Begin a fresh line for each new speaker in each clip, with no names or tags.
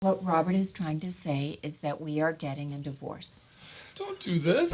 What Robert is trying to say is that we are getting a divorce.
Don't do this.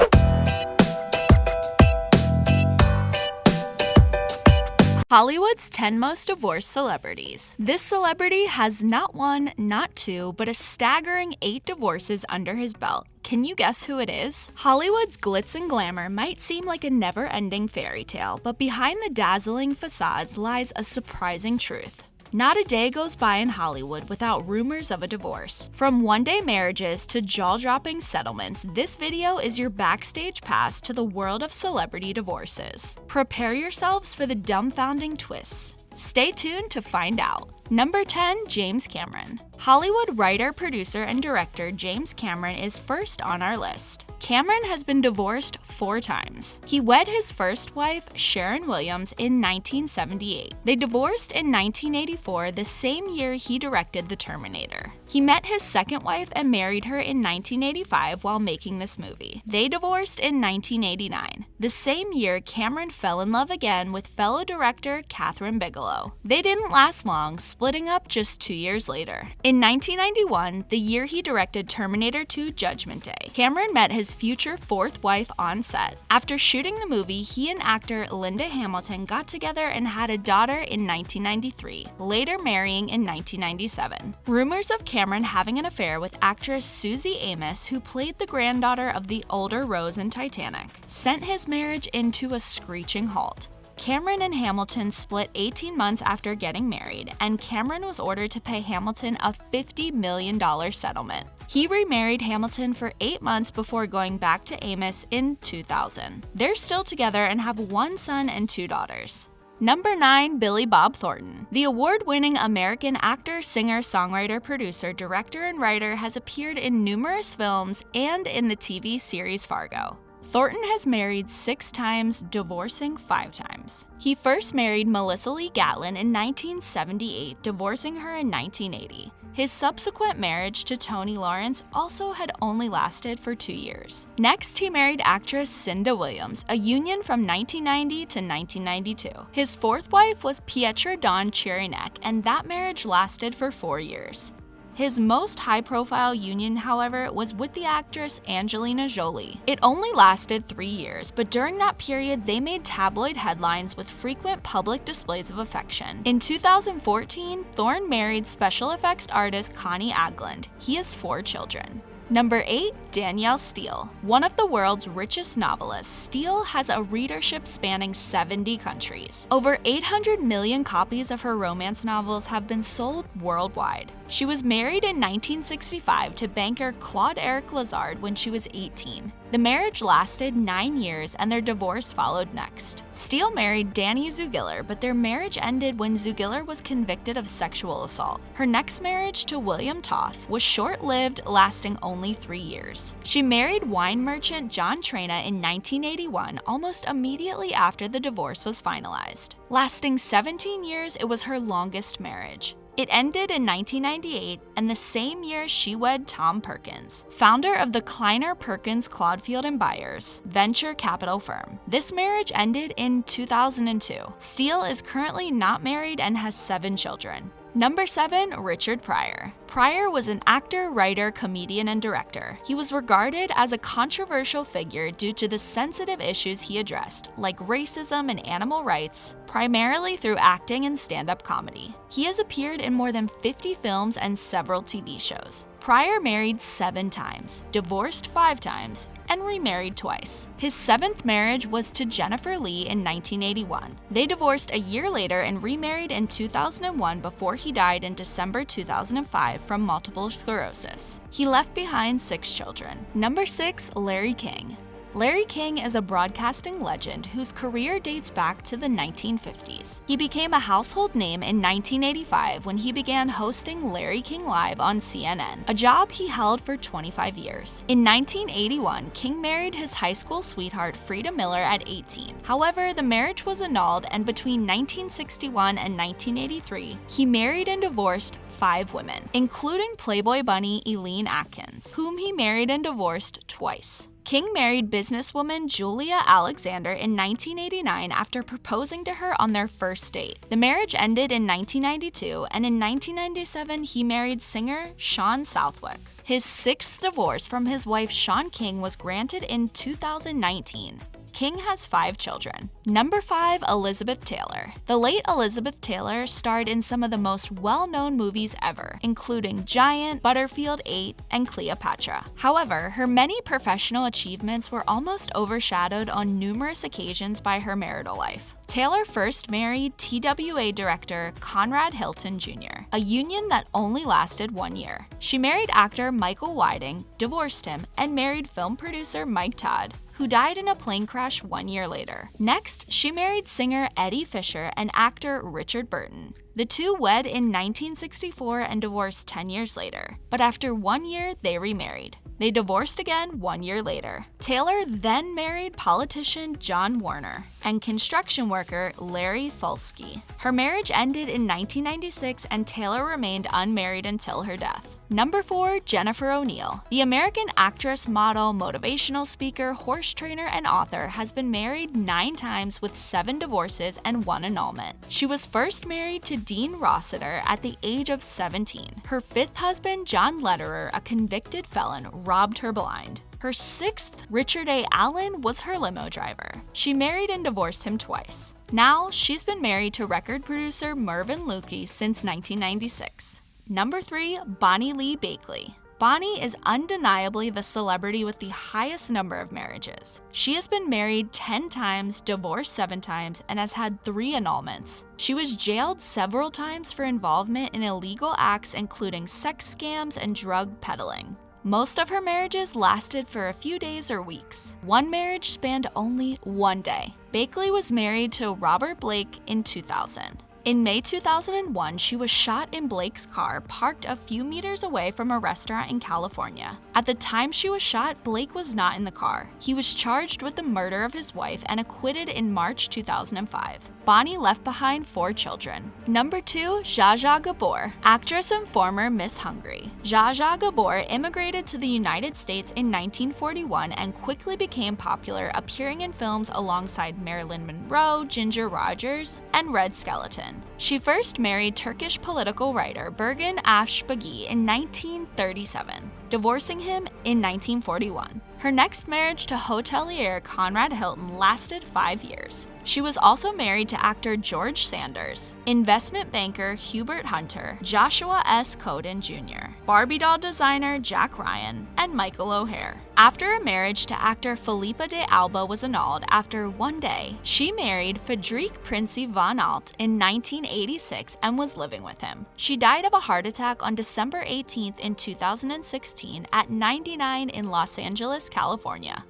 Hollywood's 10 most divorced celebrities. This celebrity has not one, not two, but a staggering 8 divorces under his belt. Can you guess who it is? Hollywood's glitz and glamour might seem like a never-ending fairy tale, but behind the dazzling facades lies a surprising truth. Not a day goes by in Hollywood without rumors of a divorce. From one-day marriages to jaw-dropping settlements, this video is your backstage pass to the world of celebrity divorces. Prepare yourselves for the dumbfounding twists. Stay tuned to find out. Number 10. James Cameron. Hollywood writer, producer, and director James Cameron is first on our list. Cameron has been divorced 4 times. He wed his first wife, Sharon Williams, in 1978. They divorced in 1984, the same year he directed The Terminator. He met his second wife and married her in 1985 while making this movie. They divorced in 1989. The same year, Cameron fell in love again with fellow director Kathryn Bigelow. They didn't last long, splitting up just 2 years later. In 1991, the year he directed Terminator 2: Judgment Day, Cameron met his future 4th wife on set. After shooting the movie, he and actor Linda Hamilton got together and had a daughter in 1993, later marrying in 1997. Rumors of Cameron having an affair with actress Susie Amos, who played the granddaughter of the older Rose in Titanic, sent his marriage into a screeching halt. Cameron and Hamilton split 18 months after getting married, and Cameron was ordered to pay Hamilton a $50 million settlement. He remarried Hamilton for 8 months before going back to Amos in 2000. They're still together and have 1 son and 2 daughters. Number 9. Billy Bob Thornton. The award-winning American actor, singer, songwriter, producer, director, and writer has appeared in numerous films and in the TV series Fargo. Thornton has married 6 times, divorcing 5 times. He first married Melissa Lee Gatlin in 1978, divorcing her in 1980. His subsequent marriage to Toni Lawrence also had only lasted for 2 years. Next, he married actress Cinda Williams, a union from 1990 to 1992. His 4th wife was Pietra Dawn Cherryneck, and that marriage lasted for 4 years. His most high-profile union, however, was with the actress Angelina Jolie. It only lasted 3 years, but during that period, they made tabloid headlines with frequent public displays of affection. In 2014, Thorne married special effects artist Connie Agland. He has 4 children. Number 8. Danielle Steele. One of the world's richest novelists, Steele has a readership spanning 70 countries. Over 800 million copies of her romance novels have been sold worldwide. She was married in 1965 to banker Claude Eric Lazard when she was 18. The marriage lasted 9 years and their divorce followed next. Steele married Danny Zugiller, but their marriage ended when Zugiller was convicted of sexual assault. Her next marriage to William Toth was short-lived, lasting only 3 years. She married wine merchant John Traina in 1981, almost immediately after the divorce was finalized. Lasting 17 years, it was her longest marriage. It ended in 1998, and the same year she wed Tom Perkins, founder of the Kleiner Perkins Claudefield & Byers venture capital firm. This marriage ended in 2002. Steele is currently not married and has 7 children. Number 7. Richard Pryor. Pryor was an actor, writer, comedian, and director. He was regarded as a controversial figure due to the sensitive issues he addressed, like racism and animal rights, primarily through acting and stand-up comedy. He has appeared in more than 50 films and several TV shows. Pryor married 7 times, divorced 5 times, and remarried twice. His 7th marriage was to Jennifer Lee in 1981. They divorced a year later and remarried in 2001 before he died in December 2005 from multiple sclerosis. He left behind 6 children. Number 6. Larry King. Larry King is a broadcasting legend whose career dates back to the 1950s. He became a household name in 1985 when he began hosting Larry King Live on CNN, a job he held for 25 years. In 1981, King married his high school sweetheart Frida Miller at 18. However, the marriage was annulled, and between 1961 and 1983, he married and divorced 5 women, including Playboy bunny Eileen Atkins, whom he married and divorced twice. King married businesswoman Julia Alexander in 1989 after proposing to her on their first date. The marriage ended in 1992, and in 1997 he married singer Sean Southwick. His sixth divorce from his wife Shawn King was granted in 2019. King has 5 children. Number 5, Elizabeth Taylor. The late Elizabeth Taylor starred in some of the most well-known movies ever, including Giant, Butterfield 8, and Cleopatra. However, her many professional achievements were almost overshadowed on numerous occasions by her marital life. Taylor first married TWA director Conrad Hilton Jr., a union that only lasted 1 year. She married actor Michael Whiting, divorced him, and married film producer Mike Todd, who died in a plane crash 1 year later. Next, she married singer Eddie Fisher and actor Richard Burton. The two wed in 1964 and divorced 10 years later, but after 1 year, they remarried. They divorced again 1 year later. Taylor then married politician John Warner and construction worker Larry Fulsky. Her marriage ended in 1996 and Taylor remained unmarried until her death. Number 4, Jennifer ONeill. The American actress, model, motivational speaker, horse trainer, and author has been married 9 times with 7 divorces and 1 annulment. She was first married to Dean Rossiter at the age of 17. Her 5th husband, John Lederer, a convicted felon, robbed her blind. Her 6th, Richard A. Allen, was her limo driver. She married and divorced him twice. Now, she's been married to record producer Mervyn Lukey since 1996. Number 3, Bonnie Lee Bakley. Bonnie is undeniably the celebrity with the highest number of marriages. She has been married 10 times, divorced 7 times, and has had 3 annulments. She was jailed several times for involvement in illegal acts including sex scams and drug peddling. Most of her marriages lasted for a few days or weeks. One marriage spanned only 1 day. Bakley was married to Robert Blake in 2000. In May 2001, she was shot in Blake's car parked a few meters away from a restaurant in California. At the time she was shot, Blake was not in the car. He was charged with the murder of his wife and acquitted in March 2005. Bonnie left behind 4 children. Number 2, Zsa Gabor, actress and former Miss Hungary. Zsa Gabor immigrated to the United States in 1941 and quickly became popular, appearing in films alongside Marilyn Monroe, Ginger Rogers, and Red Skeleton. She first married Turkish political writer Bergan Ashbagi in 1937, divorcing him in 1941. Her next marriage to hotelier Conrad Hilton lasted 5 years. She was also married to actor George Sanders, investment banker Hubert Hunter, Joshua S. Coden Jr., Barbie doll designer Jack Ryan, and Michael O'Hare. After a marriage to actor Felipe de Alba was annulled after 1 day, she married Frederic Princey van Alt in 1986 and was living with him. She died of a heart attack on December 18th in 2016 at 99 in Los Angeles, California.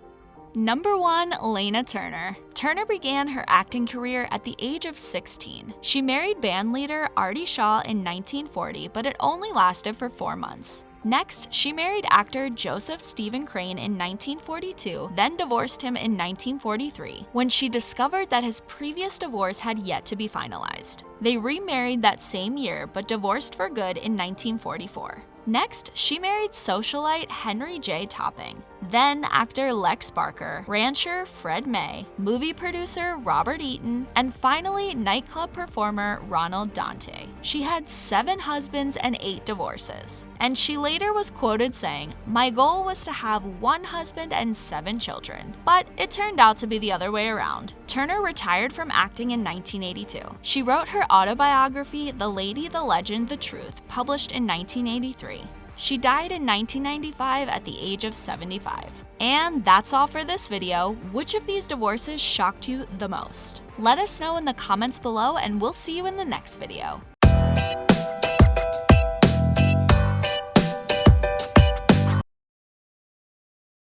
Number 1, Elena Turner. Turner began her acting career at the age of 16. She married bandleader Artie Shaw in 1940, but it only lasted for 4 months. Next, she married actor Joseph Stephen Crane in 1942, then divorced him in 1943, when she discovered that his previous divorce had yet to be finalized. They remarried that same year, but divorced for good in 1944. Next, she married socialite Henry J. Topping, then actor Lex Barker, rancher Fred May, movie producer Robert Eaton, and finally nightclub performer Ronald Dante. She had 7 husbands and 8 divorces. And she later was quoted saying, "My goal was to have 1 husband and 7 children." But it turned out to be the other way around. Turner retired from acting in 1982. She wrote her autobiography, The Lady, the Legend, the Truth, published in 1983. She died in 1995 at the age of 75. And that's all for this video. Which of these divorces shocked you the most? Let us know in the comments below and we'll see you in the next video.